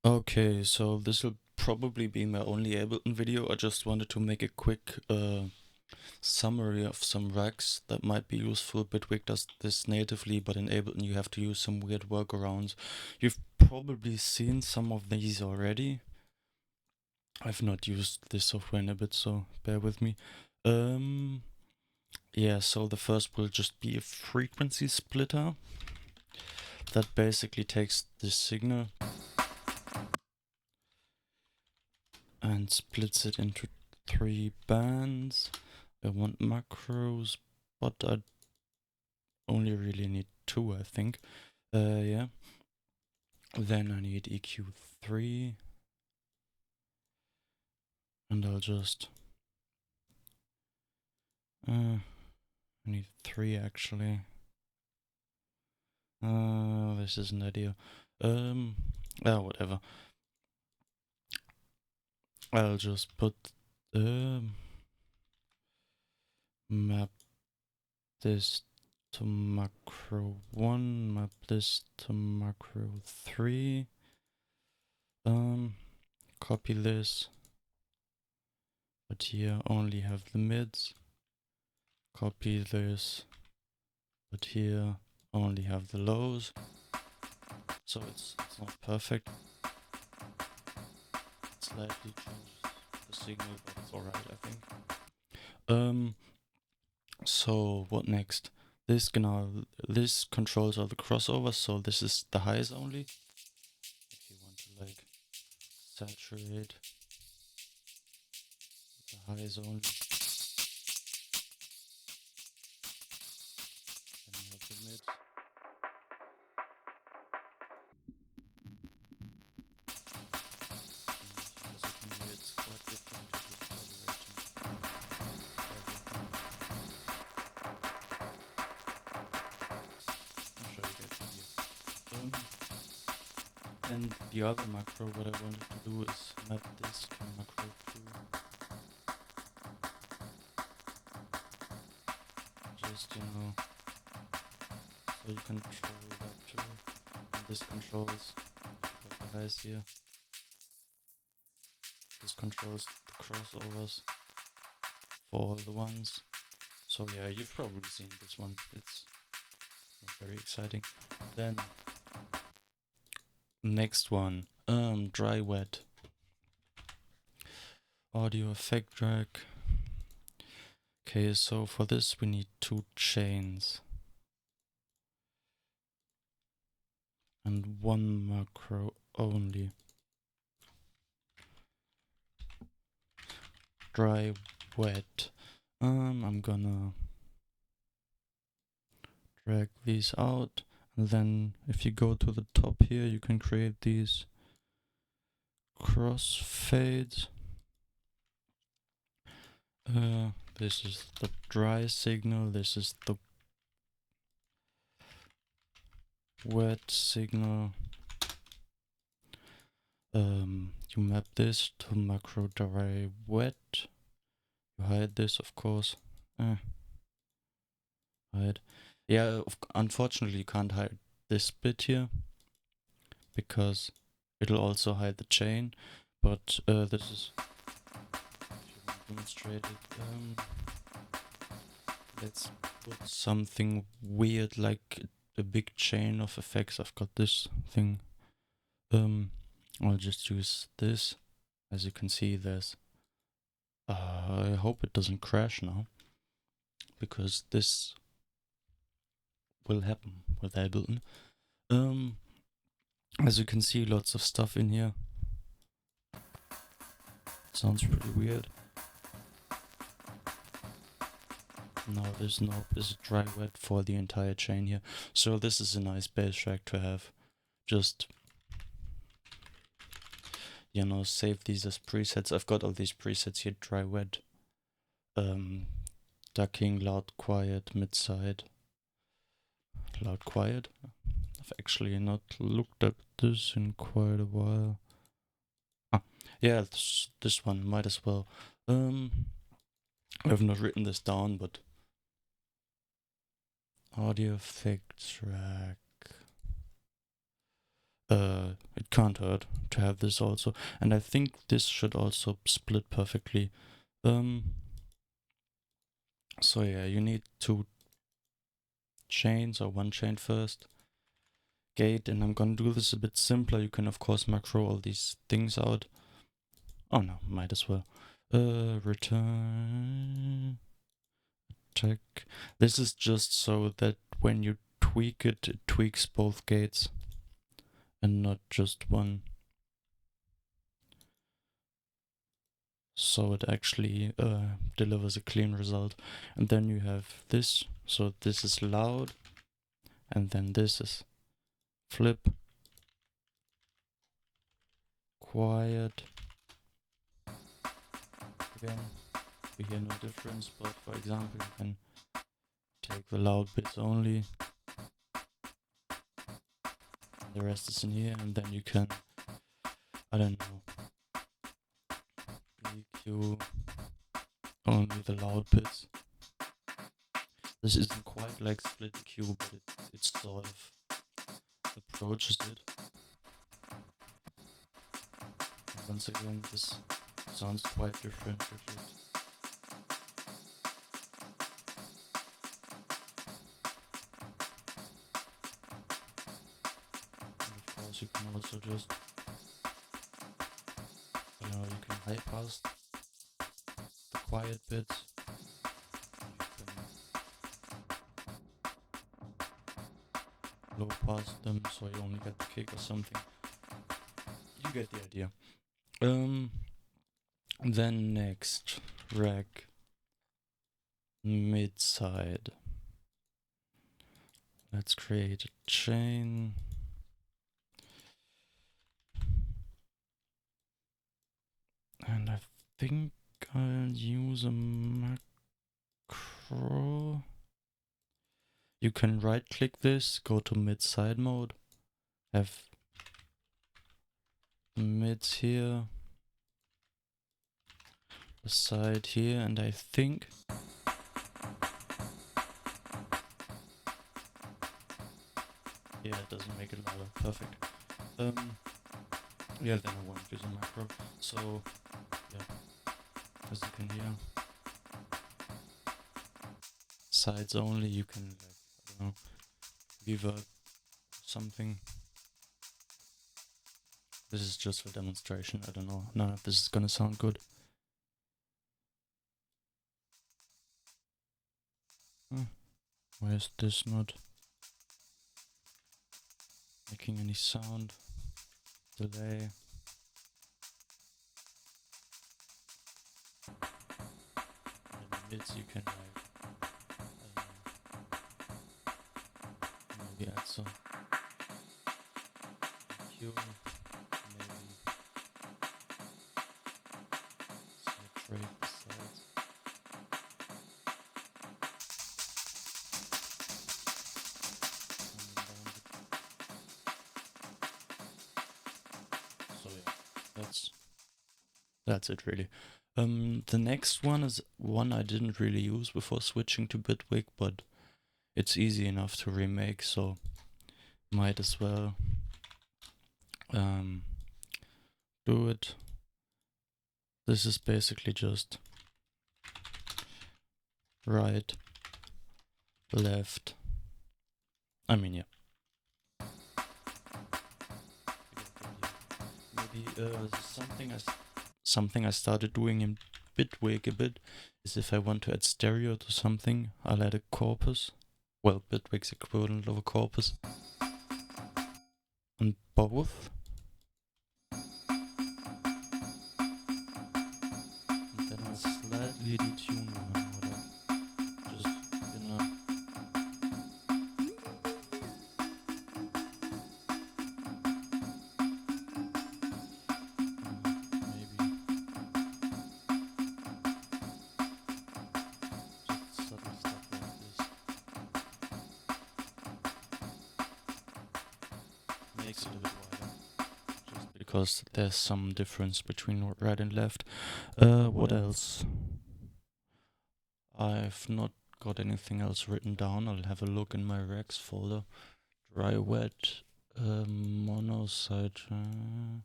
Okay, so this will probably be my only Ableton video. I just wanted to make a quick summary of some racks that might be useful. Bitwig does this natively, but in Ableton you have to use some weird workarounds. You've probably seen some of these already. I've not used this software in a bit, so bear with me. Yeah, so the first will just be a frequency splitter that basically takes the signal and splits it into 3 bands. I want macros, but I only really need 2, I think. Yeah. Then I need EQ3. And I'll just... I need 3 actually. This isn't ideal. Whatever. I'll just put map this to macro 1, map this to macro 3. Copy this, but here only have the mids. Copy this, but here only have the lows. So it's not perfect. It slightly changes the signal, but it's alright, I think. So what next? This controls all the crossovers, so this is the highs only. If you want to like saturate the highs only, then you have the mids. As you can hear, it's quite different to the modulation. I'll show you guys here. And the other macro, what I wanted to do is map this to macro 2. Just, so you control that too. And this controls the highs here. This controls the crossovers for all the ones. So yeah, you've probably seen this one. It's not very exciting. Then next one, dry wet. Audio effect track. Okay, so for this we need 2 chains. And 1 macro only. Dry wet. I'm gonna drag these out, and then if you go to the top here, you can create these crossfades. This is the dry signal, this is the wet signal. You map this to macro dry wet. You hide this, of course. Hide. Yeah, unfortunately you can't hide this bit here, because it'll also hide the chain, but this is, if you want to demonstrate it, let's put something weird like a big chain of effects. I've got this thing. I'll just use this. As you can see, there's I hope it doesn't crash now, because this will happen with Ableton. As you can see, lots of stuff in here. It sounds pretty weird. Now there's no dry wet for the entire chain here. So this is a nice bass track to have. Just, save these as presets. I've got all these presets here: dry wet, ducking, loud quiet, mid-side, loud quiet. I've actually not looked at this in quite a while. Yeah, this one might as well. I've not written this down, but audio effect track. it can't hurt to have this also. And I think this should also split perfectly. So yeah, you need 2 chains or 1 chain first. Gate, and I'm gonna do this a bit simpler. You can of course macro all these things out. Oh no, might as well. Return check. This is just so that when you tweak it, it tweaks both gates and not just one. So it actually delivers a clean result. And then you have this, so this is loud, and then this is flip, quiet. Again, we hear no difference, but for example, you can take the loud bits only. The rest is in here, and then you can, I don't know, EQ only the loud bits. This isn't quite like split EQ, but it sort of approaches it. And once again, this sounds quite different. And of course, you can also just, you can high pass the quiet bits. Low pass them, so you only get the kick or something. You get the idea. Then next, rack mid side. Let's create a chain. And I think I'll use a macro. You can right click this, go to mid side mode, have mids here, the side here, and I think yeah, it doesn't make it louder. Perfect. Yeah, then I won't use a macro. So yeah, as you can hear, sides only. You can, like, I don't know, reverb something. This is just for demonstration. I don't know. None of this is gonna sound good. Why is this not making any sound? Delay. In the mids you can, like, maybe add some EQ, maybe saturate the sides. So yeah, that's it really. The next one is one I didn't really use before switching to Bitwig, but it's easy enough to remake, so might as well do it. This is basically just right, left. I mean, yeah. Maybe something I started doing in Bitwig a bit is if I want to add stereo to something, I'll add a corpus. Well, Bitwig's equivalent of a corpus. On both. And then I'll slightly detune one order. Just, subtle stuff like this. Makes it a bit wider. Just because there's some difference between right and left. What else? I've not got anything else written down. I'll have a look in my Rex folder. Dry, wet. Mono sidechain.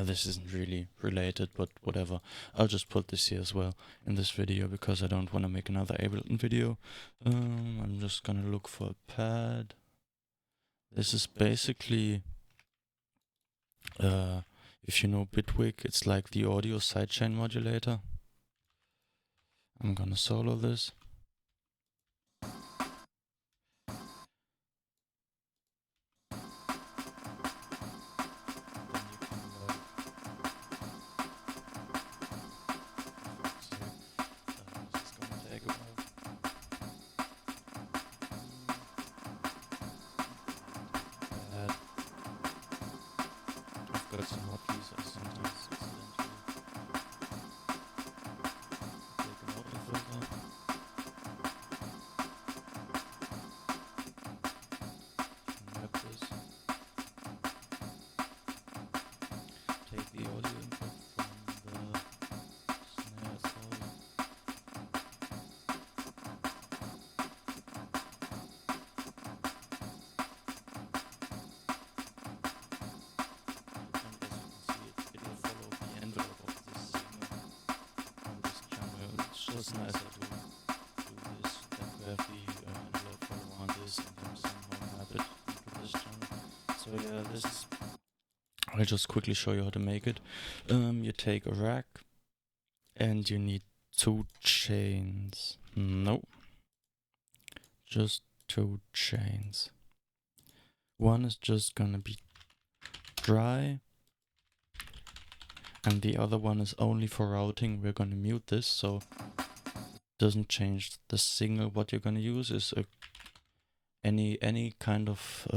This isn't really related, but whatever. I'll just put this here as well in this video because I don't want to make another Ableton video. I'm just gonna look for a pad. This is basically, if you know Bitwig, it's like the audio sidechain modulator. I'm gonna solo this. Got some hotkeys I sometimes accidentally take an auto filter. Map this. Take the audio input from the snare side. It's nicer to do this, that we have the envelope follow on this and then somehow map it into this channel. So yeah, this is, I'll just quickly show you how to make it. You take a rack and you need 2 chains. No, just 2 chains. One is just gonna be dry and the other one is only for routing. We're gonna mute this so doesn't change the signal. What you're gonna use is any kind of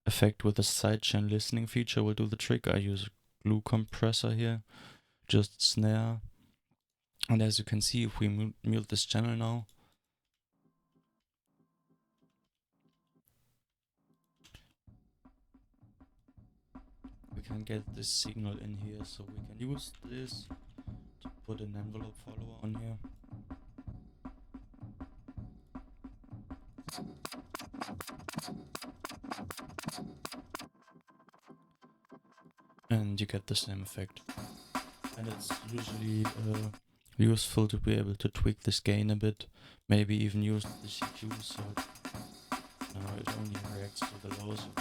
effect with a sidechain listening feature will do the trick. I use a glue compressor here, just snare, and as you can see, if we mute this channel now, we can get this signal in here, so we can use this to put an envelope follower on here. And you get the same effect. And it's usually useful to be able to tweak this gain a bit, maybe even use the EQ so now it only reacts to the lows of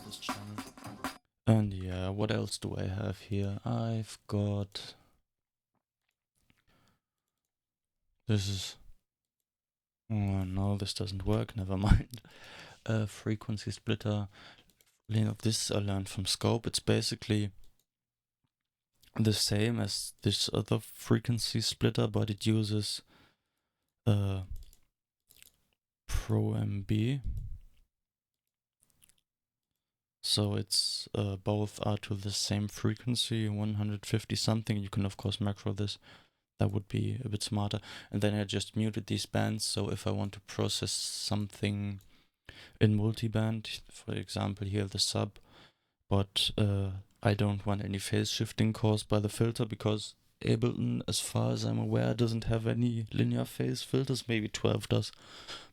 this channel. And yeah, what else do I have here? I've got... This is... Oh no, this doesn't work, never mind. Frequency splitter. This I learned from Scope. It's basically the same as this other frequency splitter, but it uses Pro MB. So it's both are to the same frequency, 150 something. You can of course macro this. That would be a bit smarter. And then I just muted these bands. So if I want to process something in multiband, for example here the sub, but I don't want any phase shifting caused by the filter because Ableton, as far as I'm aware, doesn't have any linear phase filters. Maybe 12 does,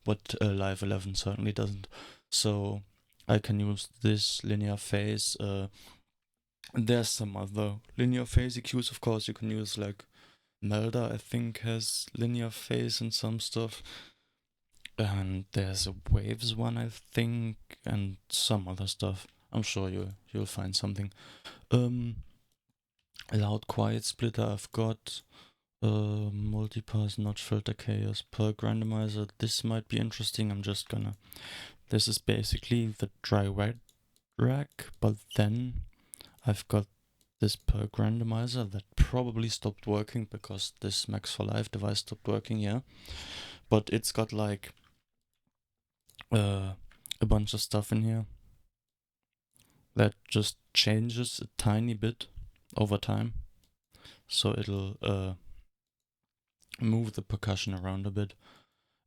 but Live 11 certainly doesn't. So I can use this linear phase. There's some other linear phase EQs, of course. You can use like Melda, I think, has linear phase and some stuff. And there's a Waves one, I think, and some other stuff. I'm sure you'll find something. Loud quiet splitter I've got. Multipass notch filter chaos Percussion Humanizer. This might be interesting. This is basically the dry wet rack, but then I've got this Percussion Humanizer that probably stopped working because this Max for Live device stopped working, yeah. But it's got like a bunch of stuff in here that just changes a tiny bit over time. So it'll move the percussion around a bit.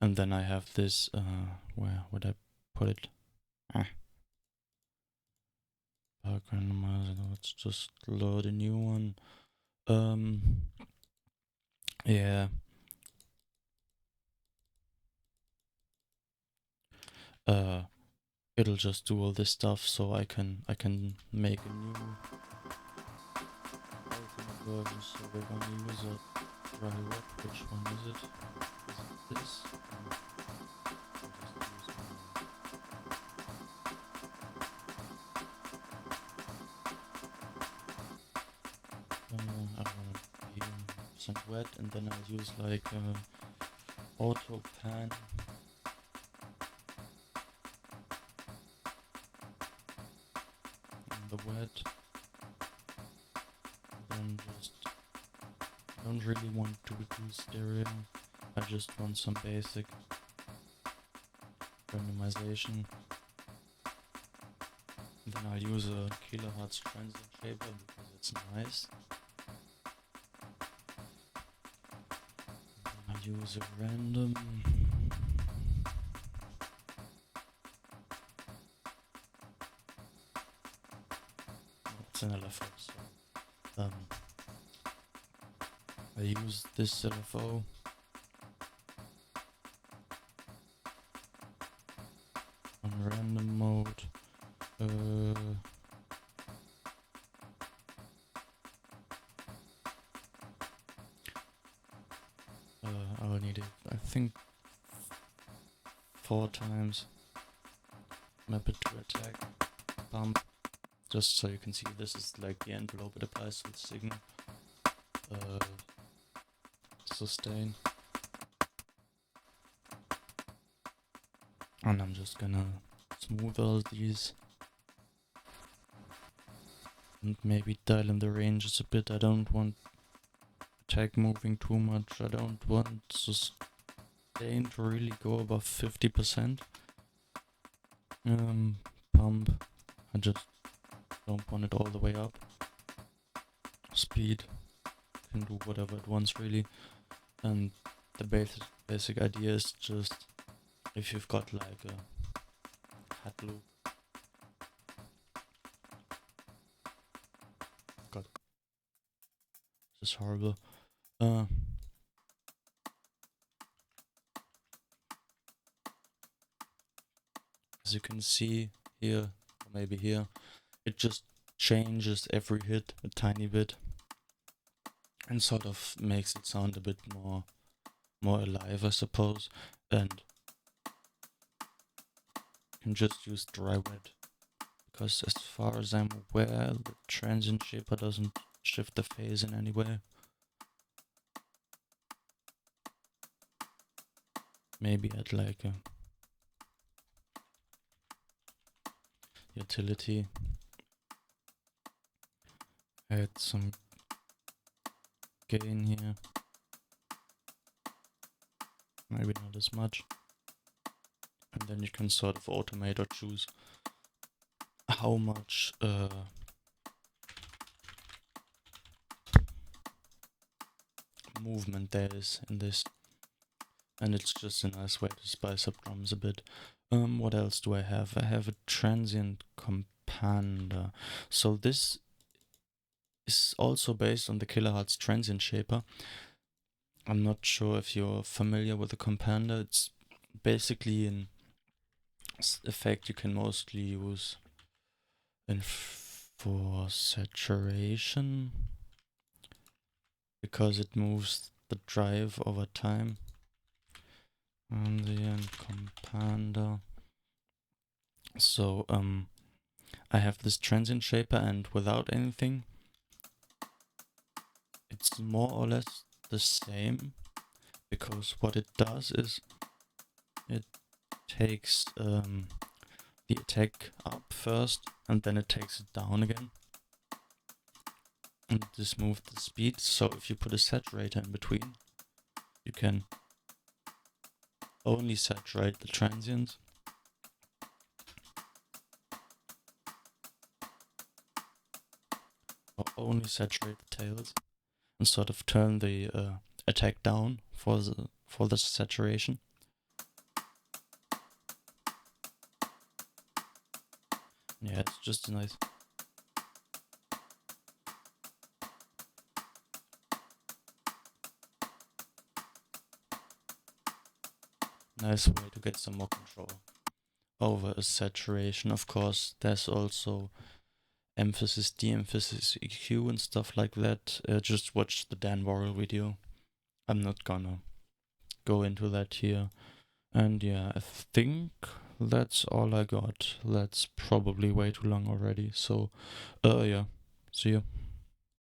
And then I have this, where would I put it? Let's just load a new one. Yeah. it'll just do all this stuff, so I can make a new ultimate version. So we're gonna use a dry wet. Which one is it? Is it this? I want to be some wet, and then I'll use like auto pan. The wet, then just don't really want to do stereo. I just want some basic randomization. Then I'll use a kilohertz transient shaper because it's nice. Then I'll use a random. It's an LFO, so I use this LFO. On random mode. I'll need it, I think, 4 times. Map it to attack. Pump. Just so you can see, this is like the envelope it applies to the signal. Sustain. And I'm just gonna smooth all these. And maybe dial in the ranges a bit. I don't want attack moving too much. I don't want sustain to really go above 50%. Pump. I just don't want it all the way up. Speed. Can do whatever it wants really. And the basic idea is just, if you've got like a hat loop. God, this is horrible. As you can see here, or maybe here, it just changes every hit a tiny bit and sort of makes it sound a bit more alive, I suppose. And you can just use dry wet, because as far as I'm aware, the transient shaper doesn't shift the phase in any way. Maybe add like a utility, add some gain here, maybe not as much, and then you can sort of automate or choose how much movement there is in this, and it's just a nice way to spice up drums a bit. What else do I have? I have a transient compander. So this is also based on the kilohertz transient shaper. I'm not sure if you're familiar with the compander. It's basically an effect you can mostly use for saturation, because it moves the drive over time. Transient compander. So I have this transient shaper, and without anything, it's more or less the same, because what it does is it takes the attack up first, and then it takes it down again, and this moves the speed. So if you put a saturator in between, you can only saturate the transients, or only saturate the tails, and sort of turn the attack down for the saturation. Yeah, it's just a nice way to get some more control. over a saturation. Of course, there's also emphasis, de-emphasis, EQ and stuff like that. Just watch the Dan Worrell video. I'm not gonna go into that here. And yeah, I think that's all I got. That's probably way too long already. So, yeah, see ya.